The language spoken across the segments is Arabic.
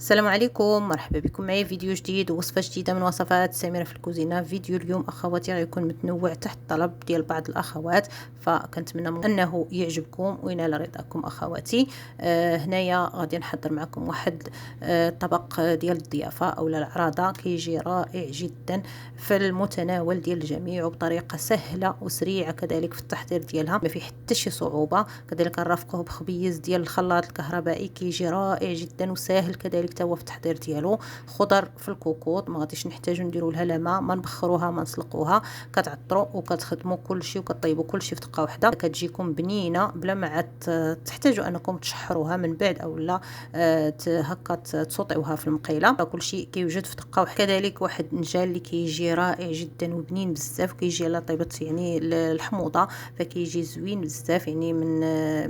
السلام عليكم، مرحبا بكم معايا فيديو جديد ووصفه جديده من وصفات سميره في الكوزينه. فيديو اليوم اخواتي غيكون متنوع تحت طلب ديال بعض الاخوات، فكنتمنى انه يعجبكم وينال رضاكم اخواتي. هنايا غادي نحضر معكم واحد طبق ديال الضيافه او العراضه كيجي رائع جدا في المتناول ديال الجميع وبطريقه سهله وسريعه كذلك في التحضير ديالها، ما فيه حتى شي صعوبه. كذلك نرافقوه بخبيز ديال الخلاط الكهربائي كيجي رائع جدا وسهل كذلك تا هو في التحضير ديالو. خضر في الكوكوط، ما غاديش نحتاجو نديرو لها لا ما نبخروها ما نسلقوها، كتعطروا وكتخدموا كلشي وكطيبوا كلشي في دقه واحده، كتجيكم بنينه بلا ما عاد تحتاجوا انكم تشحروها من بعد او لا هكا تصوطيوها في المقيله. كلشي كيوجد في دقه واحده. كذلك واحد النجال اللي كيجي رائع جدا وبنين بزاف، كيجي على طيبه يعني الحموضه، فكيجي زوين بزاف يعني من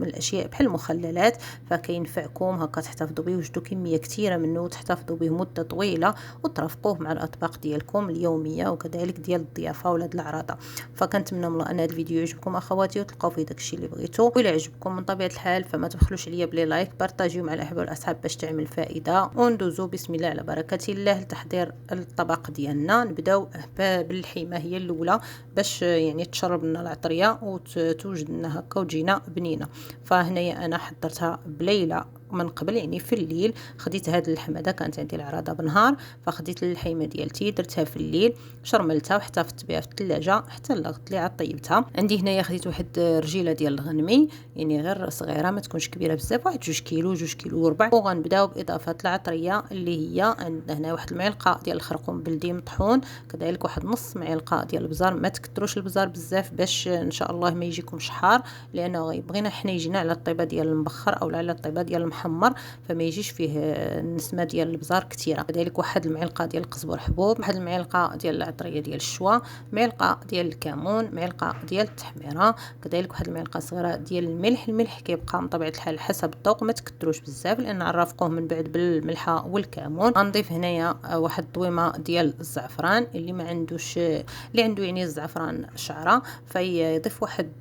الاشياء بحال المخللات، فكينفعكم هكا تحتفظوا به. وجدوا كميه كثيره منه تحتفظوا به مده طويله وترافقوه مع الاطباق ديالكم اليوميه وكذلك ديال الضيافه ولا العراضه. فكنتمنى من ان هذا الفيديو يعجبكم اخواتي وتلقاو فيه داكشي اللي بغيتو. وإلا عجبكم من طبيعه الحال فما تبخلوش عليا بلي لايك، بارطاجيو مع الاحباب والاصحاب باش تعمل فائده. وندوزو بسم الله على بركه الله لتحضير الطبق ديالنا. نبداو باللحيمه هي الاولى باش يعني تشرب لنا العطريه وتوجد لنا هكا وتجينا بنينه. فهنايا انا حضرتها بليله من قبل يعني في الليل. خديت هاد اللحم هذا، كانت عندي العراضه بنهار، فخديت اللحيمه ديالتي درتها في الليل، شرملتها وحطيت بها في الثلاجه حتى لغت لي عاد طيبتها. عندي هنايا خديت واحد رجيله ديال الغنمي يعني غير صغيره ما تكونش كبيره بزاف، واحد 2 كيلو 2 كيلو وربع. وغنبداو باضافه العطريه اللي هي عندنا هنا واحد المعلقه ديال الخرقوم بلدي مطحون، كذلك واحد نص معلقه ديال البزار. ما تكثروش البزار بزاف باش ان شاء الله ما يجيكمش حار، لانه بغينا حنا يجينا على الطيبه ديال المبخر او على الطيبه ديال المحمر، فما يجيش فيه النسمه ديال البزار كثيره. كذلك واحد المعلقه ديال القزبر حبوب، واحد المعلقه ديال العطريه ديال الشوا، معلقه ديال الكمون، معلقه ديال التحميره، كذلك واحد المعلقه صغيره ديال الملح كيبقى من طبيعه الحال حسب الذوق، ما تكثروش بزاف لان نرافقوه من بعد بالملحه والكمون. غنضيف هنايا واحد الطويمه ديال الزعفران، اللي ما عندوش اللي عنده يعني الزعفران شعره فيضيف واحد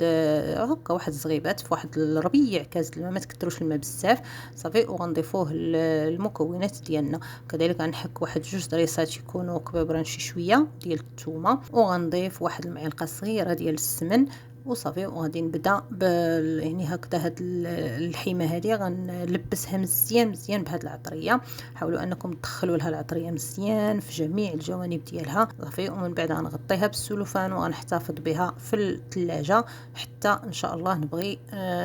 هكا واحد زغيبات في واحد الربيع كاس الماء، ما تكثروش الماء بزاف صافي. وغنضيفوه المكونات ديالنا. كذلك غنحك واحد 2 ضريسات يكونوا كبابرين شي شويه ديال الثومه، وغنضيف واحد المعلقه صغيره ديال السمن وصافي. وغادي نبدا يعني هكذا هاد اللحيمه هذه غنلبسها مزيان بهاد العطريه. حاولوا انكم تدخلوا لها العطريه مزيان في جميع الجوانب ديالها صافي. ومن بعد غنغطيها بالسلوفان وغنحتفظ بها في الثلاجه حتى ان شاء الله نبغي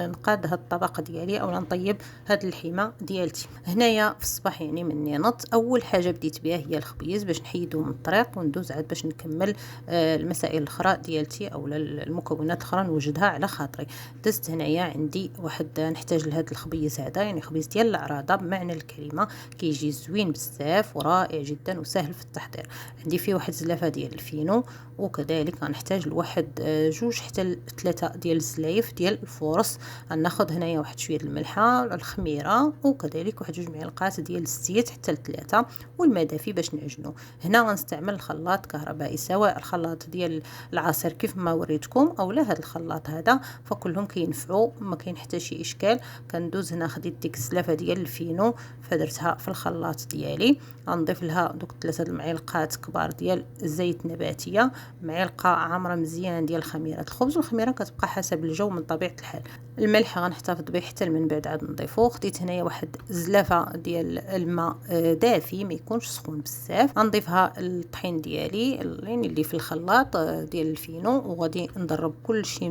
نقاد هاد الطبق ديالي او نطيب هاد اللحيمه ديالتي. هنايا في الصباح يعني مني نط، اول حاجه بديت بها هي الخبيز باش نحيدو من الطريق وندوز عاد باش نكمل المسائل الاخرى ديالتي او المكونات الاخرى نوجدها على خاطري. دزت هنايا عندي واحد نحتاج لهذا الخبيز هذا يعني خبيز ديال العراضه بمعنى الكلمه، كيجي زوين بزاف ورائع جدا وسهل في التحضير. عندي فيه واحد زلافه ديال الفينو، وكذلك غنحتاج لواحد 2 حتى 3 ديال الزلايف ديال الفورص. غناخذ هنايا واحد شويه الملحه الخميره وكذلك واحد 2 معلقات ديال الزيت حتى 3 والماء دافي باش نعجنو. هنا غنستعمل الخلاط كهربائي، سواء الخلاط ديال العصير كيف ما وريتكم او لا هذا الخلاط هذا، فكلهم كينفعوا ما كاين حتى شي اشكال. كندوز هنا خديت ديك الزلافه ديال الفينو فدرتها في الخلاط ديالي. غنضيف لها دوك 3 المعالق كبار ديال الزيت نباتيه، معلقه عامره مزيان ديال خميره الخبز، والخميره كتبقى حسب الجو من طبيعه الحال. الملح غنحتفظ به حتى من بعد عاد نضيفوه. خديت هنايا واحد زلافه ديال الماء دافي ما يكونش سخون بزاف، غنضيفها الطحين ديالي يعني اللي في الخلاط ديال الفينو، وغادي نضرب كل شيء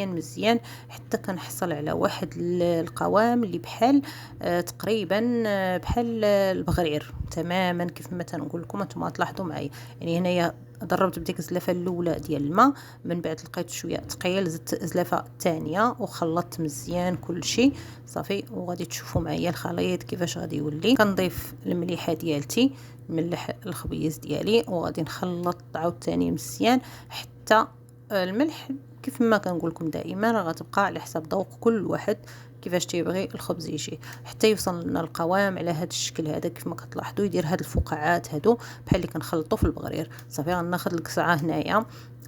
مزيان حتى كنحصل على واحد القوام اللي بحال تقريبا بحال البغرير تماما كيف ما تنقول لكم. انتم تلاحظوا معايا يعني هنايا ضربت بديك الزلافه الاولى ديال الماء، من بعد لقيت شويه ثقيل زدت الزلافه الثانيه وخلطت مزيان كل شيء صافي. وغادي تشوفوا معايا الخليط كيفاش غادي يولي. كنضيف المليحه ديالتي، نملح الخبيز ديالي وغادي نخلط عاوتاني مزيان حتى الملح كيف ما كنقول لكم دائما راه غتبقى على حسب ذوق كل واحد كيفاش تيبغي الخبز يجي، حتى يوصل لنا القوام على هذا الشكل هذا كيف ما كتلاحظوا، يدير هاد الفقاعات هادو بحال اللي كنخلطوا في البغرير صافي. غناخذ القصعه هنايا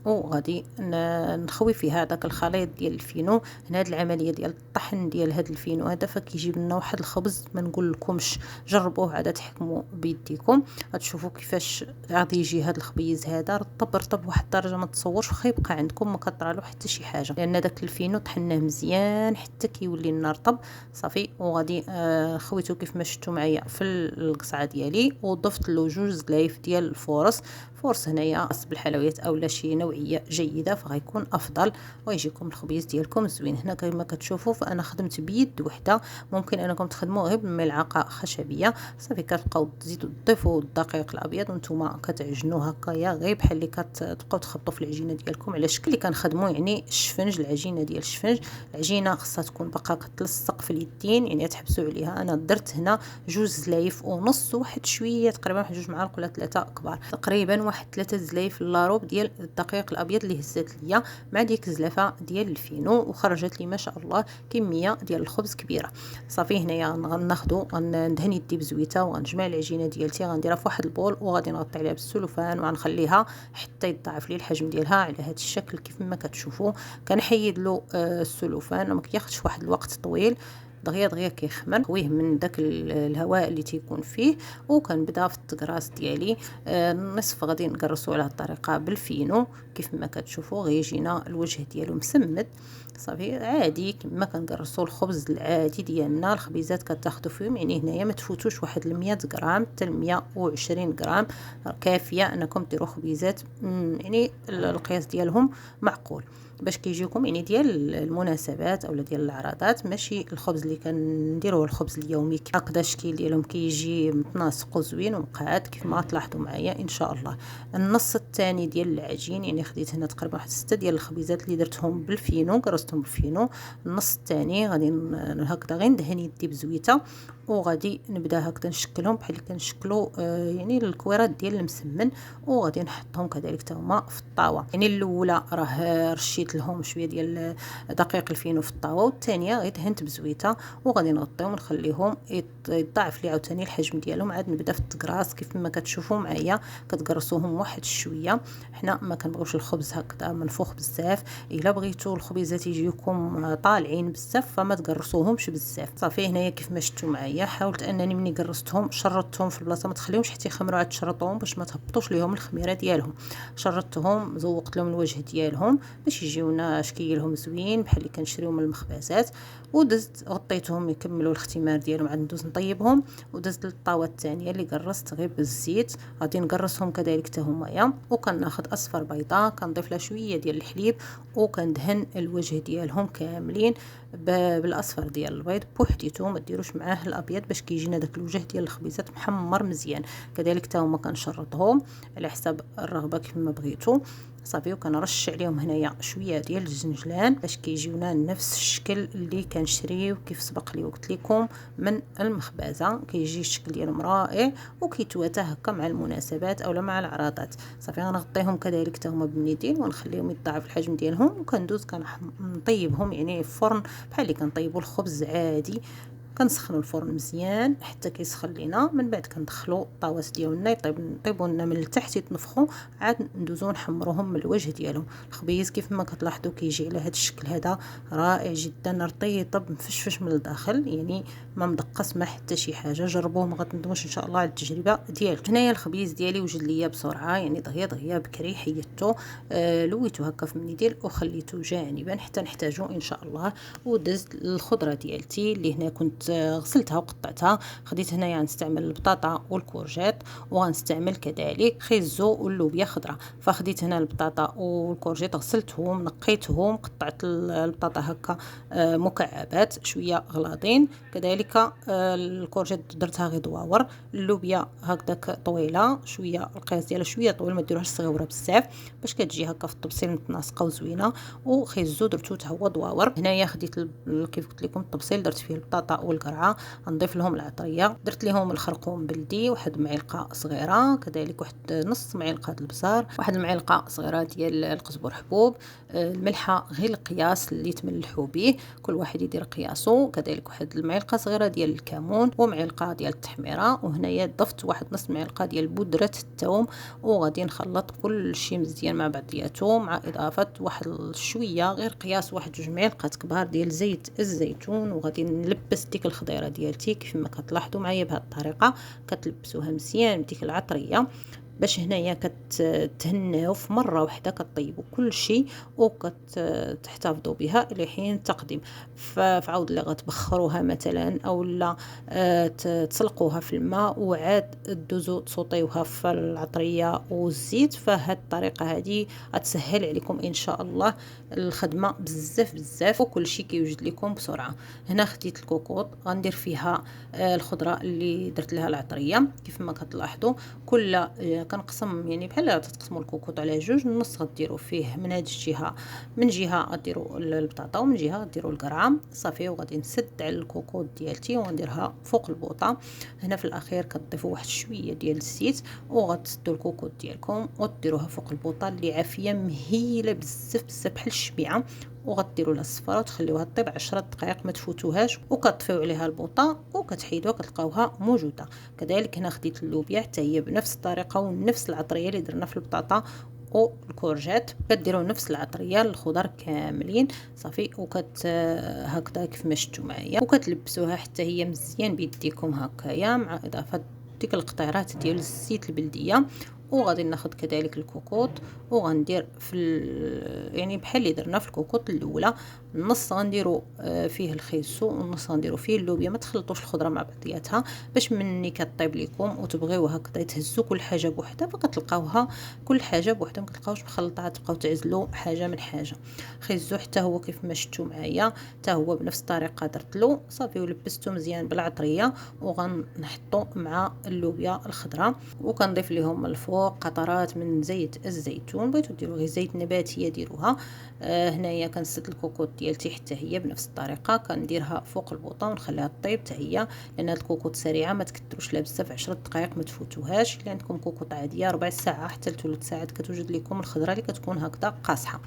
وغادي نخوي فيها داك الخليط ديال الفينو. هنا هاد العمليه ديال الطحن ديال هاد الفينو هذا فكيجيب لنا واحد الخبز ما نقول لكمش، جربوه عاد تحكموا بيديكم، غتشوفوا كيفاش غادي يجي هاد الخبيز هذا رطب رطب واحد الدرجه ما تصورش، واخا يبقى عندكم ما كطرالو حتى شي حاجه، لان داك الفينو طحناه مزيان حتى كيولي لنا رطب صافي. وغادي خويتو كيف ما شفتوا معايا في القصعه ديالي، وضفت له 2 زلايف ديال الفورص. فورص هنايا بالحلويات اولا شي نوعيه جيده فغيكون افضل ويجيكم الخبيز ديالكم زوين. هنا كما كتشوفوا فانا خدمت بيد وحده، ممكن انكم تخدموا غير بملعقه خشبيه صافي. كتبقاو تزيدوا تضيفوا الدقيق الابيض وانتم كتعجنوا هكايا غير بحال اللي كتبقاو تخبطوا في العجينه ديالكم على شكل اللي كنخدموا يعني الشفنج، العجينه ديال الشفنج. العجينه خصها تكون باقا كتلصق في اليدين يعني تحبسوا عليها. انا درت هنا 2 زلايف ونص، واحد شويه تقريبا واحد 2 معالق ولا 3 كبار، تقريبا واحد 3 زلايف لاروب ديال الدقيق الابيض اللي هزات ليا مع ديك الزلافه ديال الفينو، وخرجت لي ما شاء الله كميه ديال الخبز كبيره صافي. هنايا غناخذوا ندهن يدي بزويته وغنجمع العجينه ديالتي غنديرها في واحد البول وغادي نغطي عليها بالسلوفان وغنخليها حتى يتضاعف لي الحجم ديالها على هذا الشكل كيف ما كتشوفوا. كنحيد له السلوفان ما كياخذش واحد الوقت طويل، دغيا دغيا كيخمر خويه من داك الهواء اللي تيكون فيه. وكنبدا في التقراص ديالي النصف غادي نقرصو على الطريقه بالفينو كيف ما كتشوفوا، غيجينا الوجه ديالو مسمد صافي عادي كما كنقرصوا الخبز العادي ديالنا. الخبيزات كتاخذوا فيهم يعني هنايا ما تفوتوش واحد 100 غرام حتى 120 غرام كافيه انكم ديروا خبيزات يعني القياس ديالهم معقول باش كيجيكم يعني ديال المناسبات اولا ديال العراضات، ماشي الخبز اللي كنديروه الخبز اليومي هكذا الشكل ديالهم كيجي متناسق وزوين ومقاد كيف ما تلاحظوا معايا ان شاء الله. النص الثاني ديال العجين يعني خديت هنا تقريبا واحد 6 ديال الخبيزات اللي درتهم بالفينو قرصتهم بالفينو. النص الثاني غادي هكذا غير ندهن يدي بزويته وغادي نبدا هكذا نشكلهم بحال اللي كنشكلوا يعني الكويرات ديال المسمن، وغادي نحطهم كذلك حتى هما في الطاوه. يعني الاولى راه رشيت لهم شويه ديال دقيق الفينو في الطاوه، والثانيه غير دهنت بزويته وغادي نغطيهم ونخليهم يضاعف لي عاوتاني الحجم ديالهم. عاد نبدا في التقراص كيف ما كتشوفوا معايا كتقرصوهم واحد شويه. حنا ما كنبغيوش الخبز هكذا منفوخ بزاف، الا بغيتوا الخبيزات يجيكم طالعين بزاف فما تقرصوهمش بزاف صافي. هنايا كيف ما شفتوا معايا حاولت انني مني قرصتهم شرطتهم في البلاصه ما تخليهمش حتى يخمروا، عاد تشرطوهم باش ما تهبطوش ليهم الخميره ديالهم. شرطتهم زوقت لهم الوجه ديالهم باش يجيونا شكيلهم زوين بحال اللي كنشريو من المخبزات. ودزت غطيتهم يكملوا الاختمار ديالهم، عاد ندوز نطيبهم. ودزت للطاوه الثانيه اللي قرصت غير بالزيت غادي نقرصهم كذلك حتى هما، وكناخذ اصفر بيضه كنضيف لها شويه ديال الحليب وكندهن الوجه ديالهم كاملين بالاصفر ديال البيض بوحديته، ما ديروش معاه الابيض باش كيجينا داك الوجه ديال الخبيزات محمر مزيان. كذلك حتى هما كنشرطهم على حساب الرغبه كيف ما بغيتو صافي. وكنرش عليهم هنايا شويه ديال الجنجلان باش كيجيونا نفس الشكل اللي كنشريو كيف سبق لي قلت لكم من المخبزه، كيجي الشكل ديالهم رائع وكيتواتى هكا مع المناسبات اولا مع العراضات صافي. غنغطيهم كذلك حتى هما بالمنديل ونخليهم يتضاعف الحجم ديالهم، وكندوز كنطيبهم يعني في الفرن بحال اللي كنطيبوا الخبز عادي. كنسخنوا الفرن مزيان حتى كيسخن لينا، من بعد كندخلوا الطاوات ديالنا يطيبوا لنا من التحت يتنفخوا، عاد ندوزو نحمروهم من الوجه ديالهم. الخبيز كيف ما كتلاحظوا كيجي على هذا الشكل هذا رائع جدا، رطيب مفشفش من الداخل يعني ما مدقص ما حتى شي حاجه. جربوه ما غتندموش ان شاء الله على التجربه ديالكم. هنايا الخبيز ديالي وجد ليا بسرعه يعني دغيا دغيا بكري حيدته لويته هكا في المنديل وخليته جانبا حتى نحتاجو ان شاء الله. ودزت الخضره ديالتي اللي هنا كنت غسلتها وقطعتها. خديت هنايا غنستعمل البطاطا والكورجيت وغنستعمل كذلك خيزو واللوبيا خضراء. فخديت هنا البطاطا والكورجيت غسلتهم نقيتهم قطعت البطاطا هكا مكعبات شويه غلاضين، كذلك الكورجيت درتها غير دواور، اللوبيا هكذاك طويله شويه القياس ديالها شويه طويل ما ديروهاش صغيره بزاف باش كتجي هكا في الطبسيل متناسقه وزوينه. وخيزو درتو حتى هو دواور. هنايا خديت كيف قلت لكم الطبسيل درت فيه البطاطا والقرعه. نضيف لهم العطريه، درت لهم الخرقوم بلدي واحد معلقه صغيره، كذلك واحد نص معلقه البزار، واحد المعلقه صغيره ديال القزبر حبوب، الملحه غير القياس اللي تملحوا به، كل واحد يدير قياسه، كذلك واحد المعلقه صغيره ديال الكمون ومعلقه ديال التحميره. وهنايا ضفت واحد نص معلقه ديال بودره الثوم، وغادي نخلط كل شيء مزيان مع بعضياته، مع اضافه واحد شويه غير قياس واحد 2 معالق كبار ديال زيت الزيتون. وغادي نلبس ديك الخضيره ديالتي كيف ما كتلاحظوا معايا بهذه الطريقه، كتلبسوها مزيان بديك العطريه باش هنايا كتهناو في مره واحده، كطيبوا كل شيء وكتحتفظوا بها الى حين التقديم. فعاود اللي غتبخروها مثلا او لا تسلقوها في الماء وعاد دوزو تصوطيوها في العطريه والزيت. فهاد الطريقه هذه غتسهل عليكم ان شاء الله الخدمه بزاف بزاف، وكل شيء كيوجد لكم بسرعه. هنا خديت الكوكوط غندير فيها الخضره اللي درت لها العطريه كيف ما كتلاحظوا. كل كنقسم يعني بحال تقسموا الكوكوط على جوج، النص غديروا فيه من هذه الجهه، من جهه غديروا البطاطا ومن جهه غديروا القرعه صافي. وغادي نسد على الكوكوط ديالتي ونديرها فوق البوطه. هنا في الاخير كتضيفوا واحد شويه ديال الزيت وغتسدوا الكوكوط ديالكم وديروها فوق البوطه اللي عافيه مهيله بزاف بزاف بحال الشميعه، وغديروا لها الصفاره وتخليوها طيب 10 دقائق ما تفوتوهاش، وكتطفيو عليها البوطه وكتحيدوها كتلقاوها موجوده. كذلك هنا خديت اللوبيا حتى هي بنفس الطريقه ونفس العطريه اللي درنا في البطاطا والكورجات، كديروا نفس العطريه الخضر كاملين صافي. هكذا كيف ما شفتوا معايا، وكتلبسوها حتى هي مزيان بيديكم هكايا مع اضافه ديك القطيرات ديال الزيت البلديه. وغادي ناخذ كذلك الكوكوط وغندير في يعني بحال اللي درنا في الكوكوط الاولى، النص غنديروا فيه الخيسو والنص غنديروا فيه اللوبيا. ما تخلطوش الخضره مع بعضياتها باش مني كطيب لكم وتبغيو هكذا تهزوا كل حاجه بوحدها فكتلقاوها كل حاجه بوحدها، ما كتلقاوش مخلطه تبقاو تعزلوا حاجه من حاجه. خيزو حتى هو كيف ما شفتوا معايا حتى هو بنفس الطريقه درت له صافي ولبسته مزيان بالعطريه، وغنحطوا مع اللوبيا الخضراء وكنضيف لهم الفوق قطرات من زيت الزيتون. بغيتو ديروا غير زيت نباتيه ديروها. هنايا كنسد الكوكوط ديالتي حتى هي بنفس الطريقه كنديرها فوق البوطه ونخليها طيب حتى هي، لان هاد الكوكوط سريعه ما تكثروش لها بزاف 10 دقائق ما تفوتوهاش. الا عندكم كوكوط عاديه ربع ساعه حتى ل3 ساعات كتوجد لكم الخضره اللي كتكون هكذا قاصحه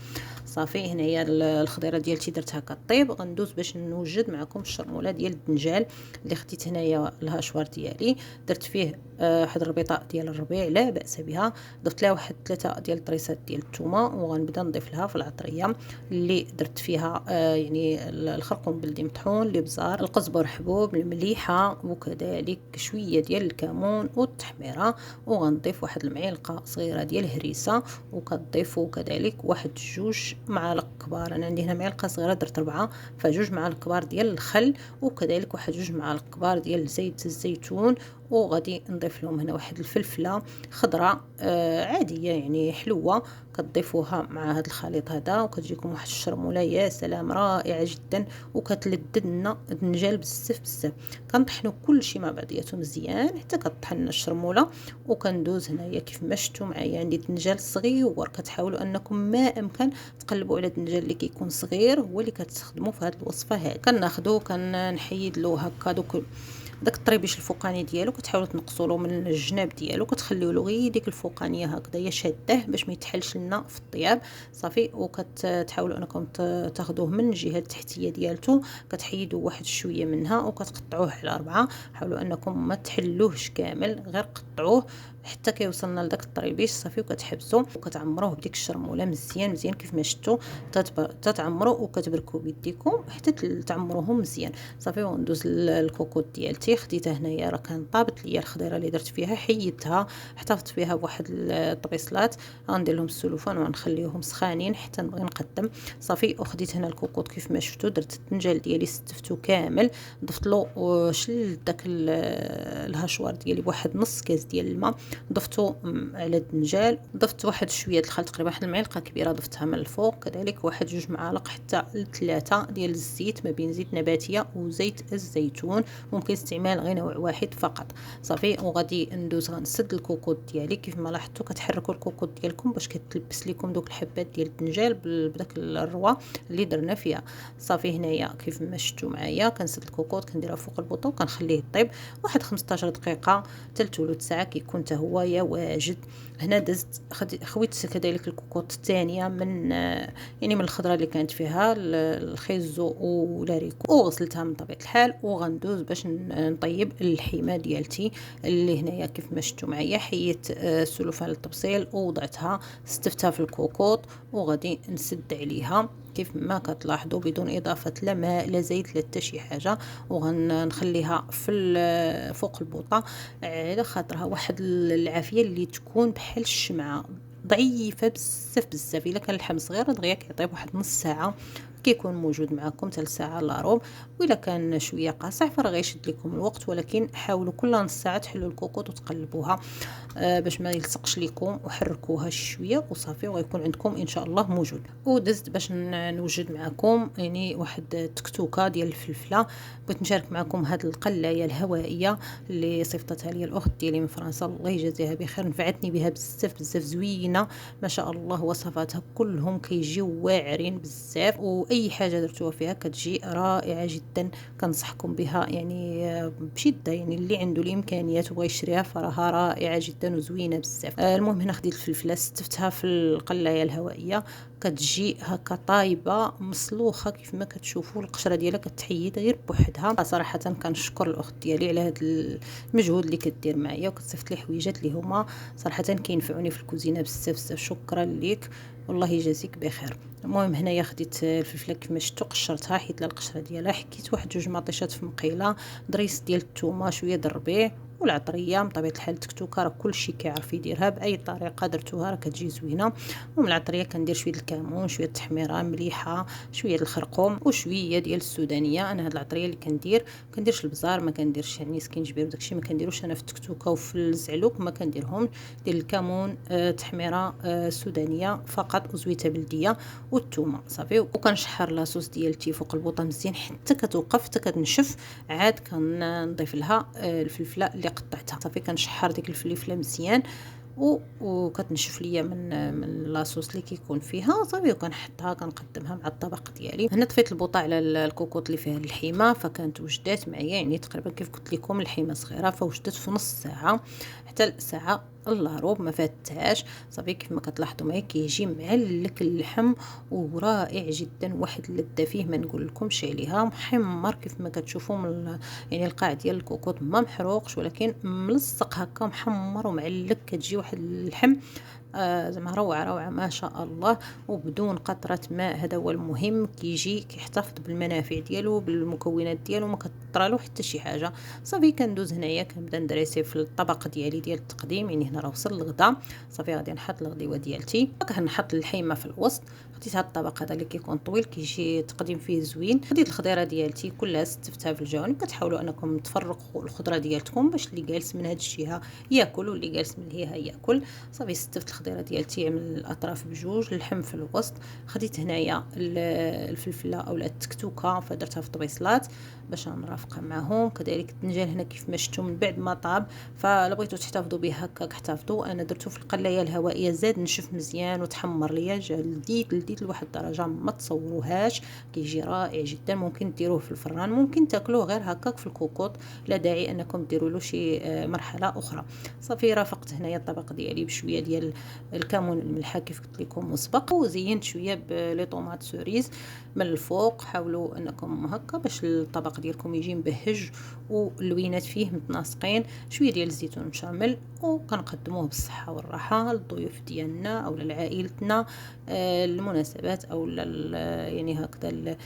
صافي. هنايا الخضيره ديالتي درتها كطيب. غندوز باش نوجد معكم الشرموله ديال الدنجال اللي خديت هنايا الهاشوار ديالي، درت فيه واحد الربيطه ديال الربيع لا باس بها، ضفت لها واحد 3 ديال الطريسات ديال الثومه وغنبدا نضيف لها في العطريه اللي درت فيها يعني الخرقوم بلدي مطحون، الابزار، القزبر حبوب، المليحه، وكذلك شويه ديال الكمون والتحميره. وغنضيف واحد المعلقه صغيره ديال الهريسه، وكتضيفوا كذلك واحد 2 معالق كبار، انا عندي هنا معلقه صغيره درت 4، ف2 معالق كبار ديال الخل، وكذلك واحد 2 معالق كبار ديال زيت الزيتون. وغادي نضيف لهم هنا واحد الفلفله خضراء عاديه يعني حلوه، كتضيفوها مع هذا الخليط هذا وكتجيكم واحد الشرموله يا سلام رائعه جدا وكتلذذ لنا الدنجال بزاف بزاف. كنطحنوا كل شيء مع بعضياته مزيان حتى كطحن الشرموله. وكندوز هنايا كيف ما شفتوا معايا عندي دنجال صغير، كتحاولوا انكم ما امكن تقلبوا على الدنجال اللي كيكون صغير هو اللي كتستخدموا في هذه الوصفه هذه. كناخذوا كنحيد له هكا داك الطريبيش الفوقاني ديالو، كتحاولوا تنقصوا له من الجناب ديالو، كتخليو له غير ديك الفوقانيه هكذا شاده باش ما يتحلش لنا في الطياب صافي. وكتحاولوا انكم تاخذوه من الجهه التحتيه ديالته، كتحيدوا واحد شويه منها وكتقطعوه على 4. حاولوا انكم ما تحلوهش كامل، غير قطعوه حتى كيوصلنا لداك الطريبيش صافي. وكتحبسوا وكتعمروه بديك الشرموله مزيان مزيان كيف ما شفتوا، تتعمروا وكتبركوا بيديكم حتى تعمروه مزيان صافي. وندوز الكوكوط ديالتي خديتها هنايا راه كان طابت ليا الخضيره اللي درت فيها، حيدتها احتفظت فيها بواحد الطبيصلات، غندير لهم السلوفان وغنخليهم سخانين حتى نبغي نقدم صافي. وخديت هنا الكوكوط كيف ما شفتوا، درت الدنجال ديالي ستفتو كامل، ضفت له وشلت داك الهاشوار ديالي بواحد نص كاس ديال الماء ضفته على الدنجال. ضفت واحد شويه الخل، تقريبا واحد المعلقه كبيره ضفتها من الفوق، كذلك واحد 2 معالق حتى 3 ديال الزيت، ما بين زيت نباتيه وزيت الزيتون، ممكن استعمال غير نوع واحد فقط. صافي وغادي ندوز غنسد الكوكوط ديالي. كيف ما لاحظتوا كتحركوا الكوكوط ديالكم باش كتلبس لكم دوك الحبات ديال الدنجال بداك الروه اللي درنا فيها. صافي هنايا كيف ما شفتوا معايا كنسد الكوكوط كنديرها فوق البوطه وكنخليه يطيب واحد 15 دقيقه حتى ثلث ساعه كيكون حتى هو يا واجد. هنا دزت خويت كذلك الكوكوط الثانيه من يعني من الخضره اللي كانت فيها الخيزو ولاريكو، وغسلتها من طبيعه الحال. وغندوز باش نطيب الحيمه ديالتي اللي هنايا كيف ما شفتوا معايا. حيت السلوفان للتبصيل ووضعتها استفتها في الكوكوط وغادي نسد عليها كيف ما كتلاحظوا بدون اضافه لا ماء لا زيت لا حتى شي حاجه. وغنخليها في فوق البوطه على خاطرها واحد العافيه اللي تكون بحال الشمعه ضعيفه بزاف بزاف. الا كان اللحم صغير دغيا كيطيب واحد نص ساعه كيكون موجود معكم حتى ساعه الا ربع، والا كان شويه قاصح فراه غيشد لكم الوقت. ولكن حاولوا كل نص ساعه تحلوا الكوكوط وتقلبوها باش ما يلصقش لكم، وحركوها شويه وصافي وغيكون عندكم ان شاء الله موجود. ودزت باش نوجد معكم يعني واحد تكتوكه ديال الفلفله. بغيت نشارك معكم هذه القلايه الهوائيه اللي صيفطتها لي الاخت ديالي من فرنسا، الله يجازيها بخير، نفعتني بها بزاف بزاف، زوينه ما شاء الله. وصفاتها كلهم كيجيو واعرين بزاف، واي حاجه درتوها فيها كتجي رائعه جدا. كنصحكم بها يعني بشده، يعني اللي عنده الامكانيات وبغى يشريها فراها رائعه جدا وزوينه بزاف. المهم هنا خديت الفلفله استفتها في القلايه الهوائيه، كتجي هكا طايبه مسلوخه كيف ما كتشوفوا. القشره ديالها كتحيد غير بوحدها. صراحه كنشكر الاخت ديالي على هذا المجهود اللي كدير معايا وكتصيفط لي حويجات اللي هما صراحه كينفعوني في الكوزينه بزاف بزاف. شكرا ليك والله يجازيك بخير. المهم هنايا خديت الفلفله كيف ما شفتوا قشرتها، حيت القشره ديالها حكيت واحد 2 مطيشات في مقيله، ضريس ديال الثومه، شويه د الربيع والعطريه. بطبيعه الحال التكتوكه راه كلشي كيعرف يديرها باي طريقه درتوها راه كتجي زوينه. ومن العطريه كندير شويه الكمون، شويه التحميره، مليحه، شويه الخرقوم وشويه ديال السودانيه. انا هاد العطريه اللي كنديرش البزار، ما كنديرش يعني سكينجبير وداكشي ما كنديروش انا في التكتوكه وفي الزعلوك ما كنديرهم. ديال الكمون، تحميره سودانيه فقط، وزويته بلديه والثومه صافي. وكنشحر لاصوص ديالتي فوق البوطه مزيان حتى كتوقف حتى كتنشف. عاد كنضيف لها الفلفله اللي قطعتها صافي. كنشحر ديك الفلفله مزيان وكتنشف ليا من لاصوص اللي كيكون فيها صافي. وكنحطها كنقدمها مع الطبق ديالي. هنا طفيت البوطه على الكوكوط اللي فيها اللحيمه، فكانت وجدات معايا يعني تقريبا كيف قلت لكم اللحيمه صغيره، فوجدت في نص ساعه حتى ساعه الا ربع ما فاتهاش صافي. كيف ما كتلاحظوا معايا كيجي معلك اللحم ورائع جدا، واحد اللذه فيه ما نقول لكمش عليها. محمر كيف ما كتشوفوا من يعني القاع ديال الكوكوط ما محروقش ولكن ملصق هكا محمر ومعلك. كتجي واحد اللحم زعما روعه روعه ما شاء الله، وبدون قطره ماء. هذا هو المهم، كيجي كيحتفظ بالمنافع ديالو بالمكونات ديالو، ما كطرالو حتى شي حاجه صافي. كندوز هنايا كنبدا ندريسي في الطبق ديالي ديال التقديم. يعني هنا راه وصل الغدا صافي، غادي نحط الغديوه ديالتي. كنحط اللحيمه في الوسط. خديت هذا الطبق هذا اللي كيكون طويل كيجي تقديم فيه زوين. خديت الخضيره ديالتي كلها استفتها في الجوانب. كتحاولوا انكم تفرقوا الخضره ديالتكم باش اللي جالس من هاد الجهه ياكل واللي جالس من الجهه ياكل صافي. استفت الخضيره ديالتي من الاطراف بجوج، اللحم في الوسط. خديت هنايا الفلفله اولا التكتوكه فدرتها في طبيصلات باش نرافقها معهم. كذلك الدنجال هنا كيف ما شفتوا من بعد ما طاب، فلا بغيتو تحتفظوا به هكاك احتفظوا. انا درتو في القلايه الهوائيه زاد نشف مزيان وتحمر ليا، جا لديت لواحد الدرجه ما تصوروهاش، كيجي رائع جدا. ممكن ديروه في الفران، ممكن تاكلوه غير هكاك في الكوكوط، لا داعي انكم ديروا له شي مرحله اخرى صافي. رافقت هنايا الطبق ديالي بشويه ديال الكمون الملحه كيف قلت لكم مسبق، وزينت شويه بلي طوماط سوريز من الفوق. حاولوا انكم هكا باش الطبق ديالكم يجي مبهج واللوينات فيه متناسقين. شويه ديال الزيتون مشامل، وكنقدموه بالصحه والراحه للضيوف ديالنا او لعائلتنا المناسبات او يعني هكذا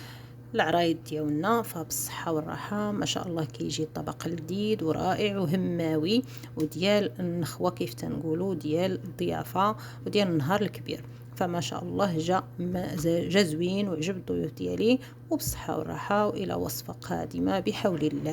العرايد ديالنا. فبالصحه والراحه ما شاء الله كيجي الطبق لذيذ ورائع وهماوي وديال النخوه كيف تنقولوا، ديال الضيافه وديال النهار الكبير. فما شاء الله جا زوين وعجب الضيوف ديالي. وبالصحه والراحه والى وصفه قادمه بحول الله.